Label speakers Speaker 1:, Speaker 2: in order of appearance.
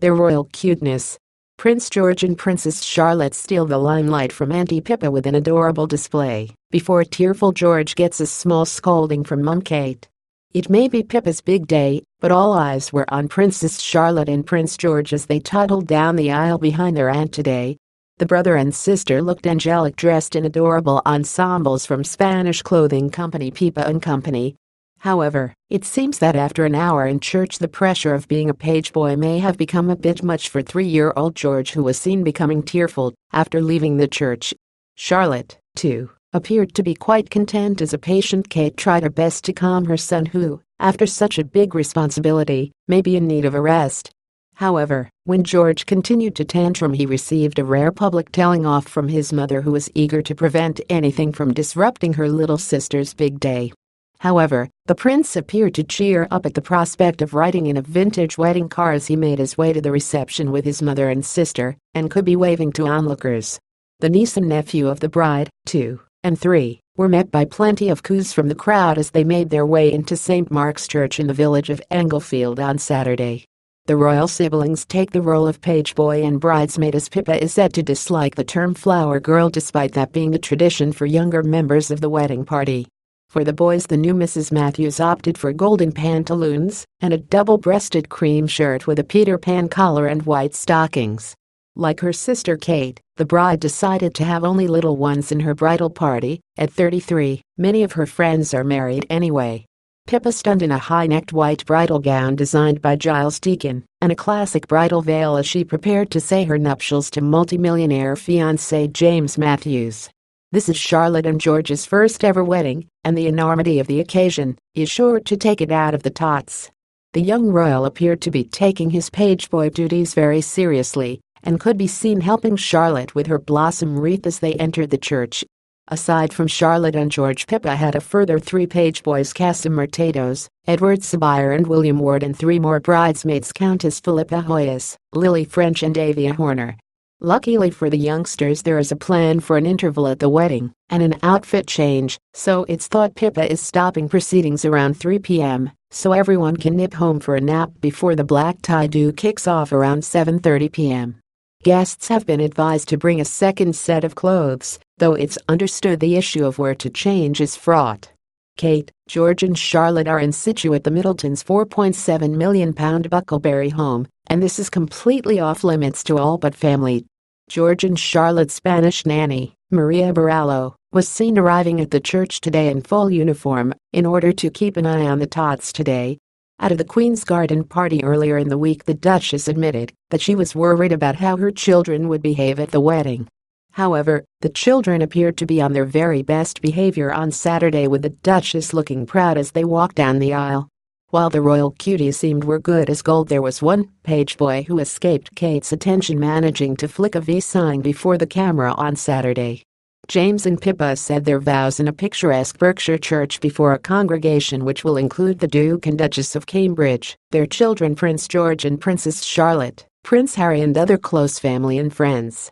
Speaker 1: their royal cuteness. Prince George and Princess Charlotte steal the limelight from Auntie Pippa with an adorable display before tearful George gets a small scolding from Mum Kate. It may be Pippa's big day, but all eyes were on Princess Charlotte and Prince George as they toddled down the aisle behind their aunt today. The brother and sister looked angelic dressed in adorable ensembles from Spanish clothing company Pepa Co. However, it seems that after an hour in church the pressure of being a pageboy may have become a bit much for 3-year-old George, who was seen becoming tearful after leaving the church. Charlotte, too, appeared to be quite content as a patient Kate tried her best to calm her son, who, after such a big responsibility, may be in need of a rest. However, when George continued to tantrum, he received a rare public telling off from his mother, who was eager to prevent anything from disrupting her little sister's big day. However, the prince appeared to cheer up at the prospect of riding in a vintage wedding car as he made his way to the reception with his mother and sister, and could be waving to onlookers. The niece and nephew of the bride, 2 and 3, were met by plenty of coos from the crowd as they made their way into St. Mark's Church in the village of Englefield on Saturday. The royal siblings take the role of pageboy and bridesmaid, as Pippa is said to dislike the term flower girl, despite that being a tradition for younger members of the wedding party. For the boys, the new Mrs. Matthews opted for golden pantaloons and a double-breasted cream shirt with a Peter Pan collar and white stockings. Like her sister Kate, the bride decided to have only little ones in her bridal party. At 33, many of her friends are married anyway. Pippa stunned in a high-necked white bridal gown designed by Giles Deacon and a classic bridal veil as she prepared to say her nuptials to multimillionaire fiancé James Matthews. This is Charlotte and George's first ever wedding, and the enormity of the occasion is sure to take it out of the tots. The young royal appeared to be taking his pageboy duties very seriously and could be seen helping Charlotte with her blossom wreath as they entered the church. Aside from Charlotte and George, Pippa had a further 3 pageboys: Casimir Tatos, Edward Sabire and William Ward, and 3 more bridesmaids: Countess Philippa Hoyas, Lily French and Avia Horner. Luckily for the youngsters, there is a plan for an interval at the wedding and an outfit change, so it's thought Pippa is stopping proceedings around 3 p.m. so everyone can nip home for a nap before the black tie do kicks off around 7:30 p.m. Guests have been advised to bring a second set of clothes, though it's understood the issue of where to change is fraught. Kate, George and Charlotte are in situ at the Middletons' £4.7 million Bucklebury home, and this is completely off limits to all but family. George and Charlotte's Spanish nanny, Maria Barallo, was seen arriving at the church today in full uniform in order to keep an eye on the tots today. Out of the Queen's garden party earlier in the week, the Duchess admitted that she was worried about how her children would behave at the wedding. However, the children appeared to be on their very best behavior on Saturday, with the Duchess looking proud as they walked down the aisle. While the royal cuties seemed were good as gold, there was one pageboy who escaped Kate's attention, managing to flick a V sign before the camera on Saturday. James and Pippa said their vows in a picturesque Berkshire church before a congregation which will include the Duke and Duchess of Cambridge, their children Prince George and Princess Charlotte, Prince Harry and other close family and friends.